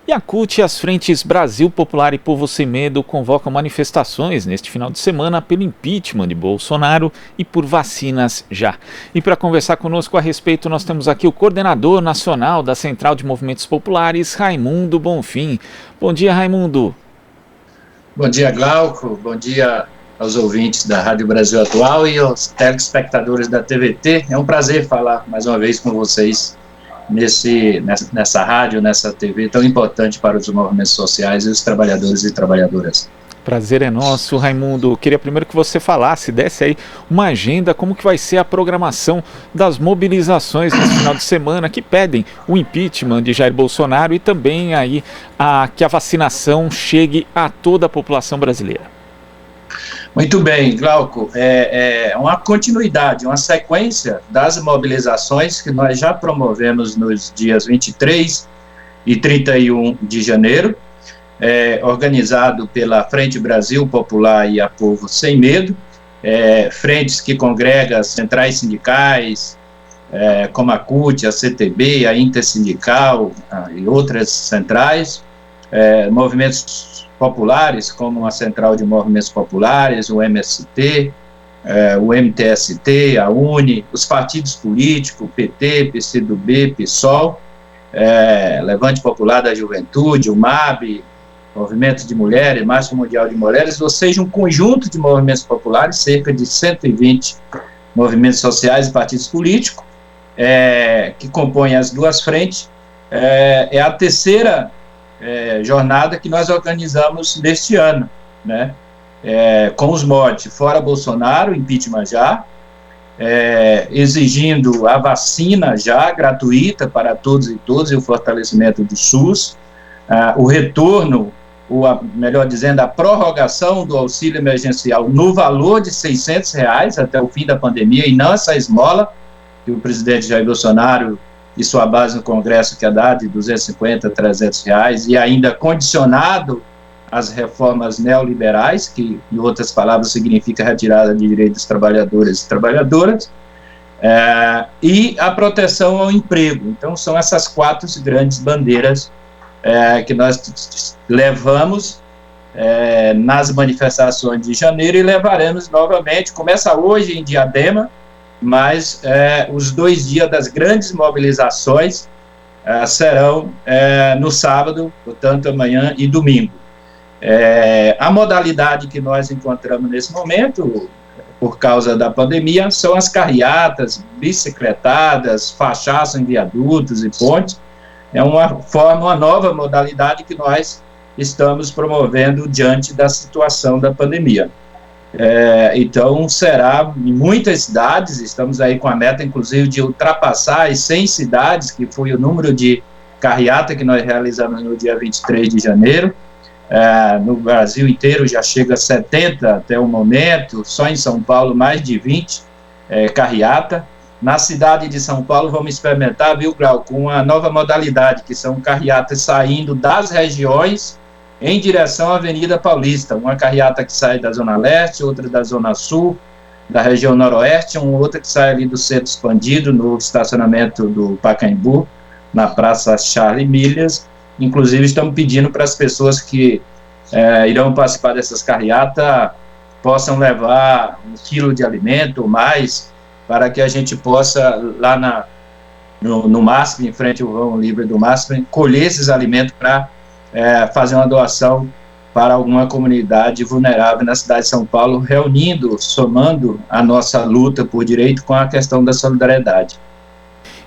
E a CUT e as frentes Brasil Popular e Povo Sem Medo convocam manifestações neste final de semana pelo impeachment de Bolsonaro e por vacinas já. E para conversar conosco a respeito, nós temos aqui o coordenador nacional da Central de Movimentos Populares, Raimundo Bonfim. Bom dia, Raimundo. Bom dia, Glauco. Bom dia aos ouvintes da Rádio Brasil Atual e aos telespectadores da TVT. É um prazer falar mais uma vez com vocês nessa rádio, nessa TV tão importante para os movimentos sociais e os trabalhadores e trabalhadoras. Prazer é nosso, Raimundo. Queria primeiro que você falasse, desse aí uma agenda, como que vai ser a programação das mobilizações nesse final de semana que pedem o impeachment de Jair Bolsonaro e também aí que a vacinação chegue a toda a população brasileira. Muito bem, Glauco, é uma continuidade, uma sequência das mobilizações que nós já promovemos nos dias 23 e 31 de janeiro, organizado pela Frente Brasil Popular e a Povo Sem Medo, frentes que congregam centrais sindicais, como a CUT, a CTB, a Intersindical e outras centrais, movimentos populares, como a Central de Movimentos Populares, o MST, o MTST, a UNE, os partidos políticos, PT, PCdoB, PSOL, Levante Popular da Juventude, o MAB, Movimento de Mulheres, Marcha Mundial de Mulheres, ou seja, um conjunto de movimentos populares, cerca de 120 movimentos sociais e partidos políticos, que compõem as duas frentes. É a terceira jornada que nós organizamos neste ano, né? Com os motes Fora Bolsonaro, impeachment já, exigindo a vacina já gratuita para todos e todas e o fortalecimento do SUS, o retorno, melhor dizendo, a prorrogação do auxílio emergencial no valor de R$600 até o fim da pandemia e não essa esmola que o presidente Jair Bolsonaro e sua base no Congresso quer dar de R$250 a R$300 e ainda condicionado às reformas neoliberais, que, em outras palavras, significa retirada de direitos dos trabalhadores e trabalhadoras, e a proteção ao emprego. Então, são essas quatro grandes bandeiras que nós levamos nas manifestações de janeiro e levaremos novamente. Começa hoje em Diadema, mas os 2 dias das grandes mobilizações serão no sábado, portanto, amanhã e domingo. A modalidade que nós encontramos nesse momento, por causa da pandemia, são as carreatas, bicicletadas, fachaços em viadutos e pontes. É uma nova modalidade que nós estamos promovendo diante da situação da pandemia. Então será em muitas cidades, estamos aí com a meta inclusive de ultrapassar as 100 cidades, que foi o número de carreata que nós realizamos no dia 23 de janeiro, no Brasil inteiro já chega a 70 até o momento, só em São Paulo mais de 20 carreata. Na cidade de São Paulo vamos experimentar, viu, Grau, com uma nova modalidade, que são carreatas saindo das regiões em direção à Avenida Paulista, uma carreata que sai da Zona Leste, outra da Zona Sul, da região Noroeste, uma outra que sai ali do Centro Expandido, no estacionamento do Pacaembu, na Praça Charles Milhas. Inclusive, estamos pedindo para as pessoas que irão participar dessas carreatas possam levar 1 quilo de alimento ou mais, para que a gente possa, lá no MASP, em frente ao vão livre do MASP, colher esses alimentos para fazer uma doação para alguma comunidade vulnerável na cidade de São Paulo, reunindo, somando a nossa luta por direito com a questão da solidariedade.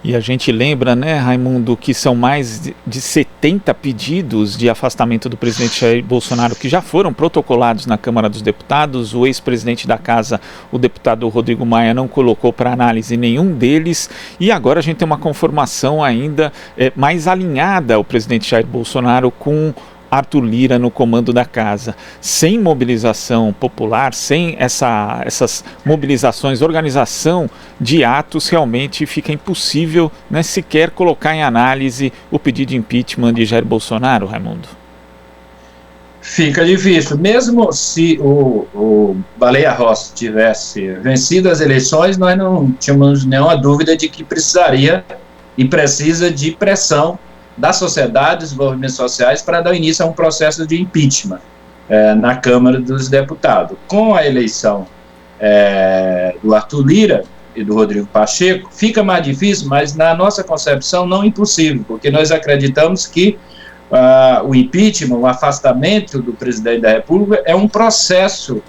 E a gente lembra, né, Raimundo, que são mais de 70 pedidos de afastamento do presidente Jair Bolsonaro que já foram protocolados na Câmara dos Deputados. O ex-presidente da Casa, o deputado Rodrigo Maia, não colocou para análise nenhum deles. E agora a gente tem uma conformação ainda mais alinhada ao presidente Jair Bolsonaro com Arthur Lira no comando da casa. Sem mobilização popular, sem essas mobilizações, organização de atos, realmente fica impossível, né, sequer colocar em análise o pedido de impeachment de Jair Bolsonaro, Raimundo. Fica difícil. Mesmo se o Baleia Rossi tivesse vencido as eleições, nós não tínhamos nenhuma dúvida de que precisaria e precisa de pressão da sociedade, dos movimentos sociais, para dar início a um processo de impeachment na Câmara dos Deputados. Com a eleição do Arthur Lira e do Rodrigo Pacheco, fica mais difícil, mas na nossa concepção não impossível, porque nós acreditamos que o impeachment, o afastamento do presidente da República é um processo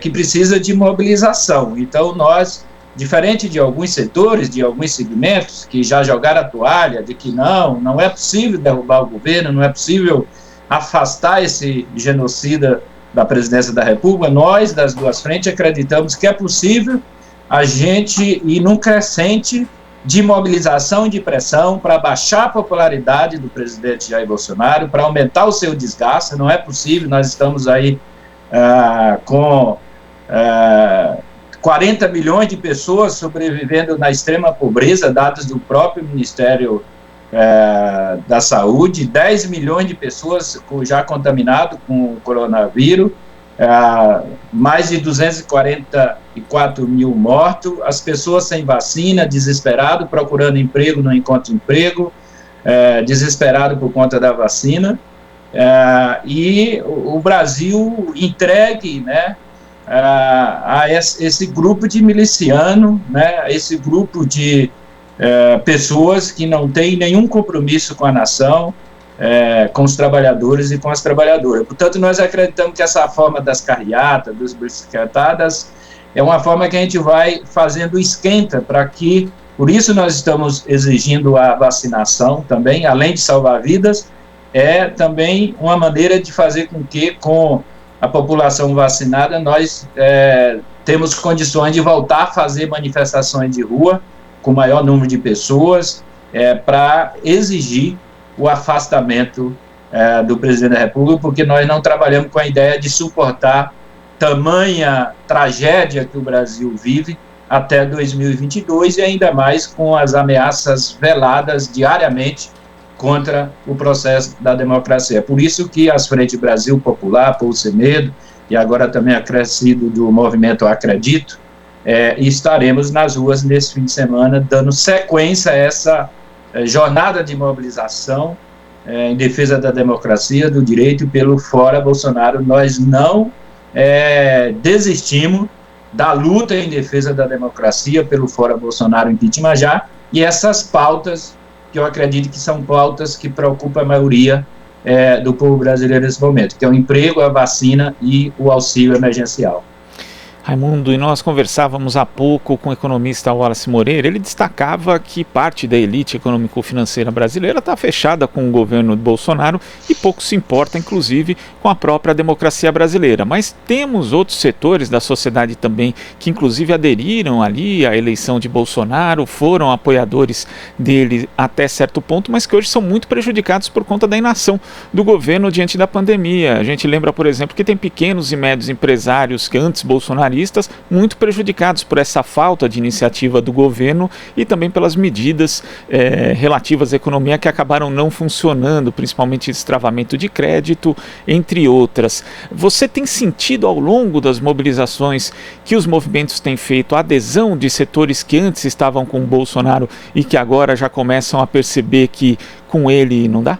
que precisa de mobilização. Então nós, diferente de alguns setores, de alguns segmentos que já jogaram a toalha, de que não é possível derrubar o governo, não é possível afastar esse genocida da presidência da República, nós, das duas frentes, acreditamos que é possível a gente ir num crescente de mobilização e de pressão para baixar a popularidade do presidente Jair Bolsonaro, para aumentar o seu desgaste. Não é possível, nós estamos aí com 40 milhões de pessoas sobrevivendo na extrema pobreza, dados do próprio Ministério da Saúde, 10 milhões de pessoas já contaminadas com o coronavírus, mais de 244 mil mortos, as pessoas sem vacina, desesperado, procurando emprego, não encontram emprego, desesperado por conta da vacina, e o Brasil entregue, né, a esse grupo de milicianos, né, esse grupo de pessoas que não têm nenhum compromisso com a nação, com os trabalhadores e com as trabalhadoras. Portanto, nós acreditamos que essa forma das carreatas, das bicicletadas, é uma forma que a gente vai fazendo esquenta para que, por isso nós estamos exigindo a vacinação também, além de salvar vidas, é também uma maneira de fazer com que, com a população vacinada, nós temos condições de voltar a fazer manifestações de rua com maior número de pessoas, para exigir o afastamento do presidente da República, porque nós não trabalhamos com a ideia de suportar tamanha tragédia que o Brasil vive até 2022, e ainda mais com as ameaças veladas diariamente contra o processo da democracia. É por isso que as Frente Brasil Popular, Povo Sem Medo, e agora também acrescido do movimento Acredito, estaremos nas ruas nesse fim de semana, dando sequência a essa jornada de mobilização em defesa da democracia, do direito, pelo Fora Bolsonaro. Nós não desistimos da luta em defesa da democracia pelo Fora Bolsonaro, impeachment já, e essas pautas que eu acredito que são pautas que preocupam a maioria do povo brasileiro nesse momento, que é o emprego, a vacina e o auxílio emergencial. Raimundo, e nós conversávamos há pouco com o economista Wallace Moreira. Ele destacava que parte da elite econômico-financeira brasileira está fechada com o governo de Bolsonaro e pouco se importa, inclusive, com a própria democracia brasileira. Mas temos outros setores da sociedade também que, inclusive, aderiram ali à eleição de Bolsonaro, foram apoiadores dele até certo ponto, mas que hoje são muito prejudicados por conta da inação do governo diante da pandemia. A gente lembra, por exemplo, que tem pequenos e médios empresários que antes bolsonaristas muito prejudicados por essa falta de iniciativa do governo e também pelas medidas relativas à economia que acabaram não funcionando, principalmente destravamento de crédito, entre outras. Você tem sentido ao longo das mobilizações que os movimentos têm feito a adesão de setores que antes estavam com o Bolsonaro e que agora já começam a perceber que com ele não dá?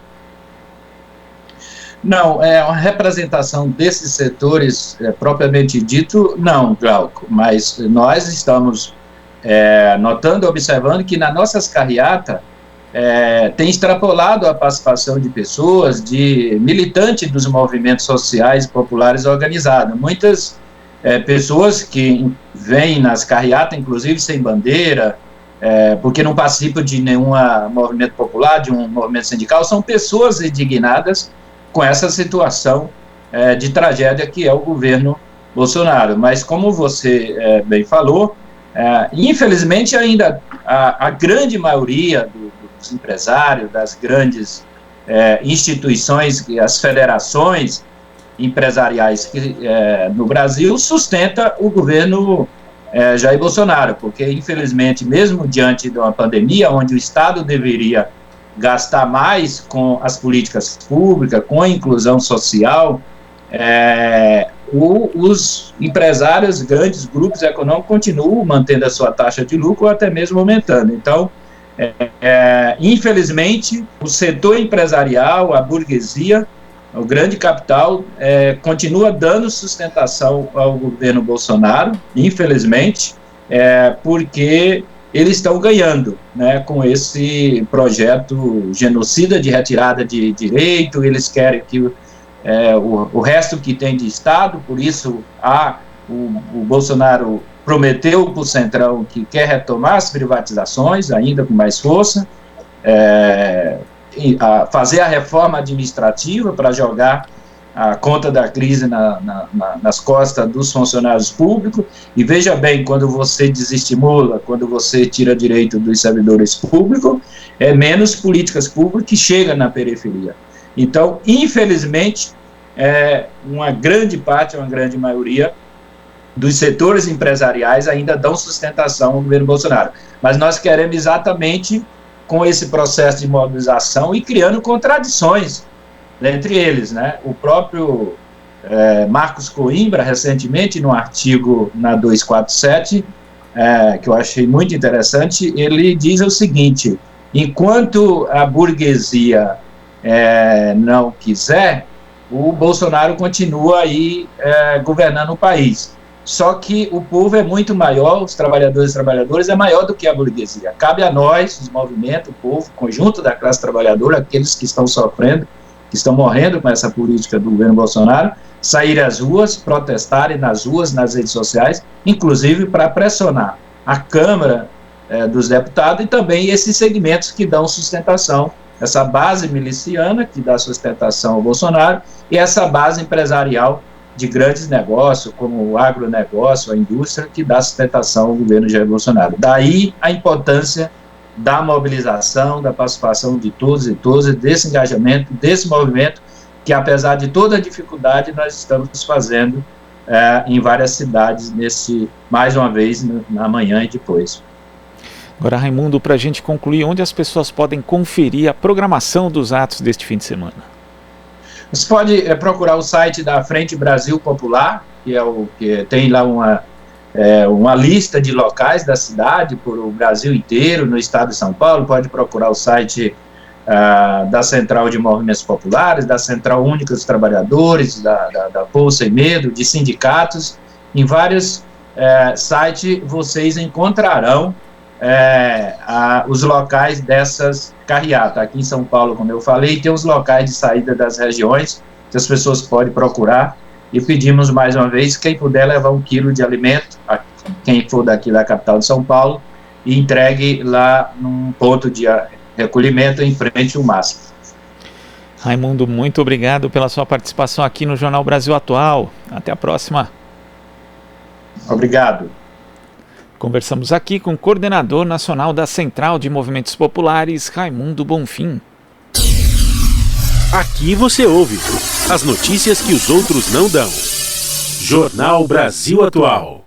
Não, uma representação desses setores propriamente dito, não, Glauco, mas nós estamos notando, observando que nas nossas carreatas tem extrapolado a participação de pessoas, de militantes dos movimentos sociais populares organizados. Muitas pessoas que vêm nas carreatas, inclusive sem bandeira, porque não participam de nenhum movimento popular, de um movimento sindical, são pessoas indignadas com essa situação de tragédia que é o governo Bolsonaro. Mas, como você bem falou, infelizmente ainda a grande maioria dos empresários, das grandes instituições, as federações empresariais no Brasil, sustenta o governo Jair Bolsonaro, porque, infelizmente, mesmo diante de uma pandemia, onde o Estado deveria gastar mais com as políticas públicas, com a inclusão social, os empresários, grandes grupos econômicos continuam mantendo a sua taxa de lucro ou até mesmo aumentando. Então, Infelizmente, o setor empresarial, a burguesia, o grande capital, continua dando sustentação ao governo Bolsonaro, infelizmente, porque eles estão ganhando, né, com esse projeto genocida de retirada de direito. Eles querem que o resto que tem de Estado, por isso o Bolsonaro prometeu para o Centrão que quer retomar as privatizações, ainda com mais força, fazer a reforma administrativa para jogar a conta da crise nas costas dos funcionários públicos. E veja bem, quando você desestimula, quando você tira direito dos servidores públicos, menos políticas públicas que chegam na periferia. Então, infelizmente, uma grande parte, uma grande maioria dos setores empresariais ainda dão sustentação ao governo Bolsonaro. Mas nós queremos exatamente, com esse processo de mobilização e criando contradições entre eles, né? O próprio Marcos Coimbra, recentemente, num artigo na 247, que eu achei muito interessante, ele diz o seguinte: enquanto a burguesia não quiser, o Bolsonaro continua aí governando o país. Só que o povo é muito maior, os trabalhadores e trabalhadoras é maior do que a burguesia. Cabe a nós, os movimentos, o povo, o conjunto da classe trabalhadora, aqueles que estão sofrendo, que estão morrendo com essa política do governo Bolsonaro, sair às ruas, protestarem nas ruas, nas redes sociais, inclusive para pressionar a Câmara dos Deputados e também esses segmentos que dão sustentação, essa base miliciana que dá sustentação ao Bolsonaro e essa base empresarial de grandes negócios, como o agronegócio, a indústria, que dá sustentação ao governo Jair Bolsonaro. Daí a importância da mobilização, da participação de todos e todas, desse engajamento, desse movimento, que apesar de toda a dificuldade, nós estamos fazendo em várias cidades, mais uma vez, na manhã e depois. Agora, Raimundo, para a gente concluir, onde as pessoas podem conferir a programação dos atos deste fim de semana? Você pode procurar o site da Frente Brasil Popular, que tem lá uma lista de locais da cidade, por o Brasil inteiro, no estado de São Paulo. Pode procurar o site da Central de Movimentos Populares, da Central Única dos Trabalhadores, da Bolsa e Medo, de sindicatos. Em vários sites vocês encontrarão os locais dessas carreatas. Aqui em São Paulo, como eu falei, tem os locais de saída das regiões que as pessoas podem procurar, e pedimos mais uma vez, quem puder levar 1 quilo de alimento, quem for daqui da capital de São Paulo, e entregue lá num ponto de recolhimento em frente ao MASP. Raimundo, muito obrigado pela sua participação aqui no Jornal Brasil Atual. Até a próxima. Obrigado. Conversamos aqui com o coordenador nacional da Central de Movimentos Populares, Raimundo Bonfim. Aqui você ouve as notícias que os outros não dão. Jornal Brasil Atual.